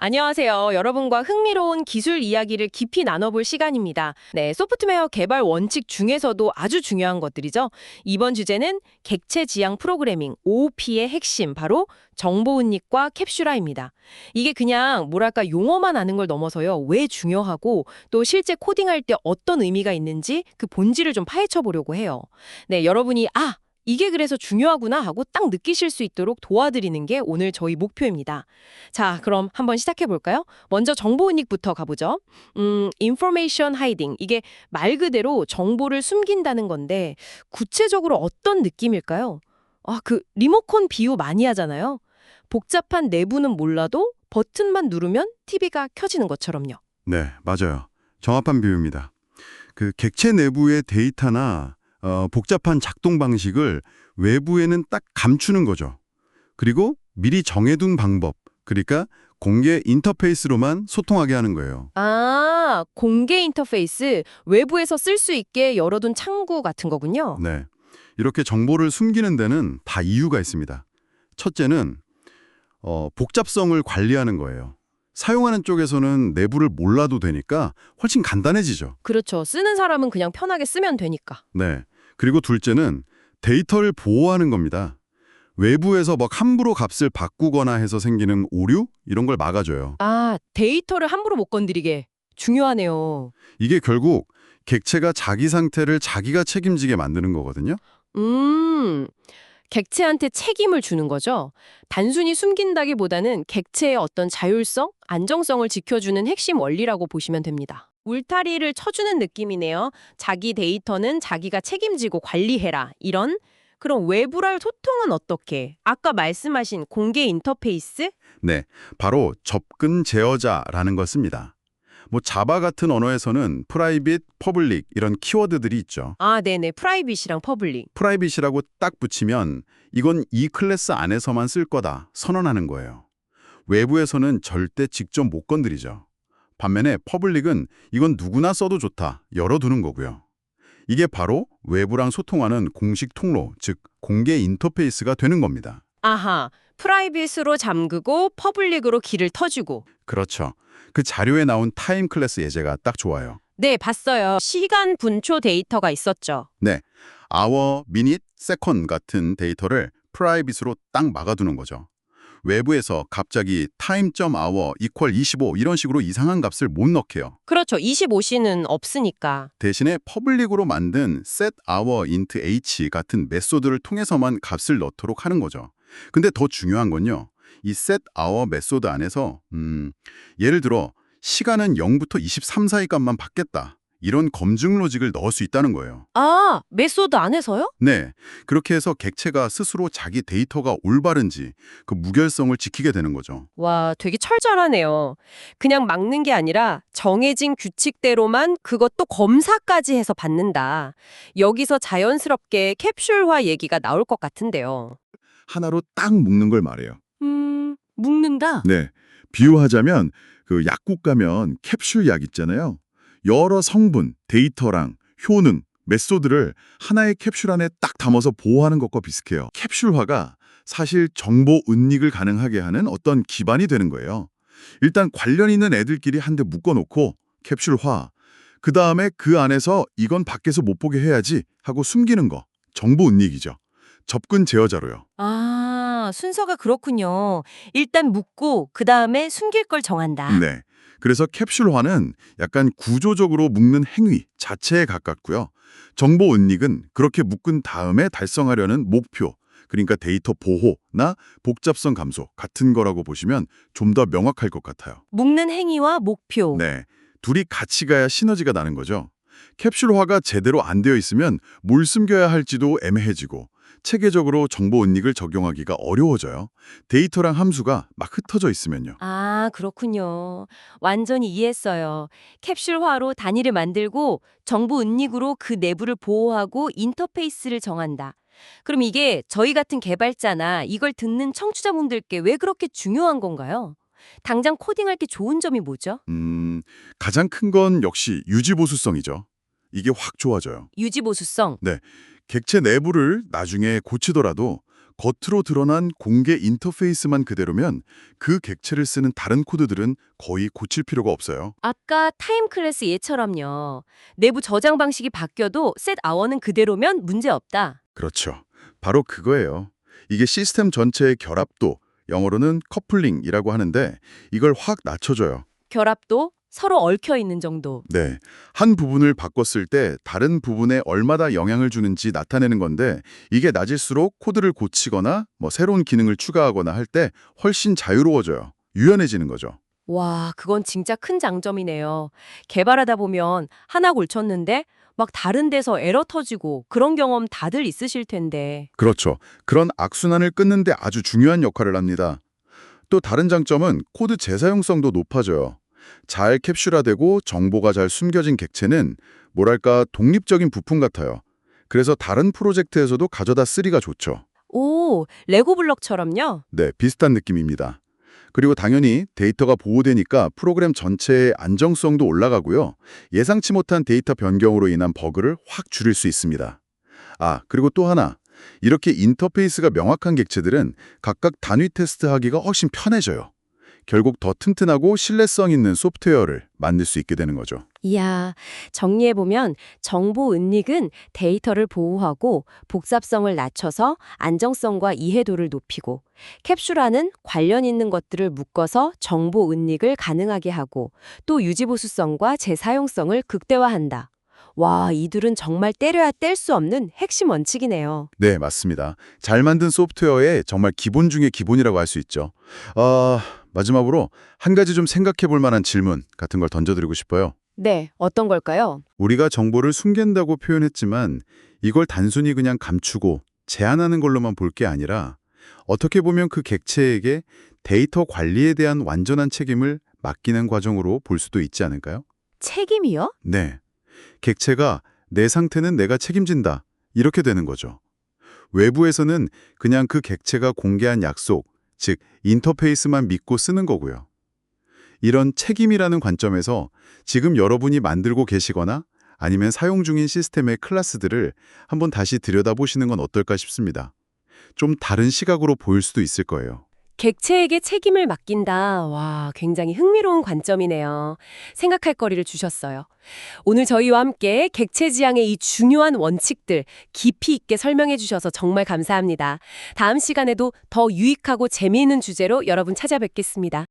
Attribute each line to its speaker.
Speaker 1: 안녕하세요. 여러분과 흥미로운 기술 이야기를 깊이 나눠볼 시간입니다. 네, 소프트웨어 개발 원칙 중에서도 아주 중요한 것들이죠. 이번 주제는 객체 지향 프로그래밍, OOP의 핵심, 바로 정보 은닉과 캡슐화입니다. 이게 그냥 뭐랄까 용어만 아는 걸 넘어서요. 왜 중요하고 또 실제 코딩할 때 어떤 의미가 있는지 그 본질을 좀 파헤쳐 보려고 해요. 네, 여러분이 이게 그래서 중요하구나 하고 딱 느끼실 수 있도록 도와드리는 게 오늘 저희 목표입니다. 자, 그럼 한번 시작해 볼까요? 먼저 정보 은닉부터 가보죠. information hiding. 이게 말 그대로 정보를 숨긴다는 건데 구체적으로 어떤 느낌일까요? 그 리모컨 비유 많이 하잖아요. 복잡한 내부는 몰라도 버튼만 누르면 TV가 켜지는 것처럼요.
Speaker 2: 네, 맞아요. 정확한 비유입니다. 그 객체 내부의 데이터나 복잡한 작동 방식을 외부에는 딱 감추는 거죠. 그리고 미리 정해둔 방법, 그러니까 공개 인터페이스로만 소통하게 하는 거예요.
Speaker 1: 공개 인터페이스, 외부에서 쓸 수 있게 열어둔 창구 같은 거군요.
Speaker 2: 네, 이렇게 정보를 숨기는 데는 다 이유가 있습니다. 첫째는 복잡성을 관리하는 거예요. 사용하는 쪽에서는 내부를 몰라도 되니까 훨씬 간단해지죠.
Speaker 1: 그렇죠. 쓰는 사람은 그냥 편하게 쓰면 되니까.
Speaker 2: 네. 그리고 둘째는 데이터를 보호하는 겁니다. 외부에서 막 함부로 값을 바꾸거나 해서 생기는 오류? 이런 걸 막아줘요.
Speaker 1: 데이터를 함부로 못 건드리게. 중요하네요.
Speaker 2: 이게 결국 객체가 자기 상태를 자기가 책임지게 만드는 거거든요.
Speaker 1: 음, 객체한테 책임을 주는 거죠. 단순히 숨긴다기보다는 객체의 어떤 자율성, 안정성을 지켜주는 핵심 원리라고 보시면 됩니다. 울타리를 쳐주는 느낌이네요. 자기 데이터는 자기가 책임지고 관리해라. 이런. 그럼 외부랑 소통은 어떻게? 아까 말씀하신 공개 인터페이스?
Speaker 2: 네, 바로 접근 제어자라는 걸 씁니다. 뭐 자바 같은 언어에서는 프라이빗, 퍼블릭 이런 키워드들이 있죠.
Speaker 1: 네네. 프라이빗이랑 퍼블릭.
Speaker 2: 프라이빗이라고 딱 붙이면 이건 이 클래스 안에서만 쓸 거다 선언하는 거예요. 외부에서는 절대 직접 못 건드리죠. 반면에 퍼블릭은 이건 누구나 써도 좋다 열어두는 거고요. 이게 바로 외부랑 소통하는 공식 통로, 즉 공개 인터페이스가 되는 겁니다.
Speaker 1: 프라이빗으로 잠그고 퍼블릭으로 길을 터주고.
Speaker 2: 그렇죠. 그 자료에 나온 타임 클래스 예제가 딱 좋아요.
Speaker 1: 네, 봤어요. 시간 분초 데이터가 있었죠.
Speaker 2: 네, hour, minute, second 같은 데이터를 프라이빗으로 딱 막아두는 거죠. 외부에서 갑자기 time.hour equal 25 이런 식으로 이상한 값을 못 넣게요.
Speaker 1: 그렇죠. 25시는 없으니까.
Speaker 2: 대신에 퍼블릭으로 만든 set hour int h 같은 메소드를 통해서만 값을 넣도록 하는 거죠. 근데 더 중요한 건요. 이 set hour 메소드 안에서 예를 들어 시간은 0부터 23 사이 값만 받겠다. 이런 검증 로직을 넣을 수 있다는 거예요.
Speaker 1: 메소드 안에서요?
Speaker 2: 네, 그렇게 해서 객체가 스스로 자기 데이터가 올바른지 그 무결성을 지키게 되는 거죠.
Speaker 1: 와, 되게 철저하네요. 그냥 막는 게 아니라 정해진 규칙대로만 그것도 검사까지 해서 받는다. 여기서 자연스럽게 캡슐화 얘기가 나올 것 같은데요.
Speaker 3: 하나로 딱 묶는 걸 말해요.
Speaker 1: 묶는다?
Speaker 3: 네, 비유하자면 그 약국 가면 캡슐 약 있잖아요. 여러 성분, 데이터랑 효능, 메소드를 하나의 캡슐 안에 딱 담아서 보호하는 것과 비슷해요. 캡슐화가 사실 정보 은닉을 가능하게 하는 어떤 기반이 되는 거예요. 일단 관련 있는 애들끼리 한데 묶어놓고 캡슐화, 그 다음에 그 안에서 이건 밖에서 못 보게 해야지 하고 숨기는 거, 정보 은닉이죠. 접근 제어자로요.
Speaker 1: 순서가 그렇군요. 일단 묶고 그 다음에 숨길 걸 정한다.
Speaker 3: 네. 그래서 캡슐화는 약간 구조적으로 묶는 행위 자체에 가깝고요. 정보 은닉은 그렇게 묶은 다음에 달성하려는 목표, 그러니까 데이터 보호나 복잡성 감소 같은 거라고 보시면 좀 더 명확할 것 같아요.
Speaker 1: 묶는 행위와 목표.
Speaker 3: 네. 둘이 같이 가야 시너지가 나는 거죠. 캡슐화가 제대로 안 되어 있으면 뭘 숨겨야 할지도 애매해지고 체계적으로 정보 은닉을 적용하기가 어려워져요. 데이터랑 함수가 막 흩어져 있으면요.
Speaker 1: 그렇군요. 완전히 이해했어요. 캡슐화로 단위를 만들고 정보 은닉으로 그 내부를 보호하고 인터페이스를 정한다. 그럼 이게 저희 같은 개발자나 이걸 듣는 청취자분들께 왜 그렇게 중요한 건가요? 당장 코딩할 게 좋은 점이 뭐죠?
Speaker 3: 가장 큰 건 역시 유지보수성이죠. 이게 확 좋아져요.
Speaker 1: 유지보수성.
Speaker 3: 네, 객체 내부를 나중에 고치더라도 겉으로 드러난 공개 인터페이스만 그대로면 그 객체를 쓰는 다른 코드들은 거의 고칠 필요가 없어요.
Speaker 4: 아까 타임 클래스 예처럼요. 내부 저장 방식이 바뀌어도 셋 아워는 그대로면 문제 없다.
Speaker 3: 그렇죠. 바로 그거예요. 이게 시스템 전체의 결합도, 영어로는 커플링이라고 하는데 이걸 확 낮춰줘요.
Speaker 4: 결합도 서로 얽혀 있는 정도.
Speaker 3: 네, 한 부분을 바꿨을 때 다른 부분에 얼마나 영향을 주는지 나타내는 건데 이게 낮을수록 코드를 고치거나 새로운 기능을 추가하거나 할 때 훨씬 자유로워져요. 유연해지는 거죠.
Speaker 4: 와, 그건 진짜 큰 장점이네요. 개발하다 보면 하나 골쳤는데 막 다른 데서 에러 터지고 그런 경험 다들 있으실 텐데.
Speaker 3: 그렇죠. 그런 악순환을 끊는 데 아주 중요한 역할을 합니다. 또 다른 장점은 코드 재사용성도 높아져요. 잘 캡슐화되고 정보가 잘 숨겨진 객체는 뭐랄까 독립적인 부품 같아요. 그래서 다른 프로젝트에서도 가져다 쓰기가 좋죠.
Speaker 4: 오, 레고 블럭처럼요?
Speaker 3: 네, 비슷한 느낌입니다. 그리고 당연히 데이터가 보호되니까 프로그램 전체의 안정성도 올라가고요. 예상치 못한 데이터 변경으로 인한 버그를 확 줄일 수 있습니다. 아, 그리고 또 하나. 이렇게 인터페이스가 명확한 객체들은 각각 단위 테스트하기가 훨씬 편해져요. 결국 더 튼튼하고 신뢰성 있는 소프트웨어를 만들 수 있게 되는 거죠.
Speaker 4: 이야, 정리해보면 정보 은닉은 데이터를 보호하고 복잡성을 낮춰서 안정성과 이해도를 높이고, 캡슐화는 관련 있는 것들을 묶어서 정보 은닉을 가능하게 하고 또 유지보수성과 재사용성을 극대화한다. 와, 이들은 정말 때려야 뗄 수 없는 핵심 원칙이네요.
Speaker 3: 네, 맞습니다. 잘 만든 소프트웨어의 정말 기본 중의 기본이라고 할 수 있죠. 마지막으로 한 가지 좀 생각해 볼 만한 질문 같은 걸 던져드리고 싶어요.
Speaker 4: 네, 어떤 걸까요?
Speaker 2: 우리가 정보를 숨긴다고 표현했지만 이걸 단순히 그냥 감추고 제한하는 걸로만 볼 게 아니라 어떻게 보면 그 객체에게 데이터 관리에 대한 완전한 책임을 맡기는 과정으로 볼 수도 있지 않을까요?
Speaker 4: 책임이요?
Speaker 2: 네. 객체가 내 상태는 내가 책임진다. 이렇게 되는 거죠. 외부에서는 그냥 그 객체가 공개한 약속, 즉 인터페이스만 믿고 쓰는 거고요. 이런 책임이라는 관점에서 지금 여러분이 만들고 계시거나 아니면 사용 중인 시스템의 클래스들을 한번 다시 들여다보시는 건 어떨까 싶습니다. 좀 다른 시각으로 보일 수도 있을 거예요.
Speaker 4: 객체에게 책임을 맡긴다. 와, 굉장히 흥미로운 관점이네요. 생각할 거리를 주셨어요. 오늘 저희와 함께 객체 지향의 이 중요한 원칙들 깊이 있게 설명해 주셔서 정말 감사합니다. 다음 시간에도 더 유익하고 재미있는 주제로 여러분 찾아뵙겠습니다.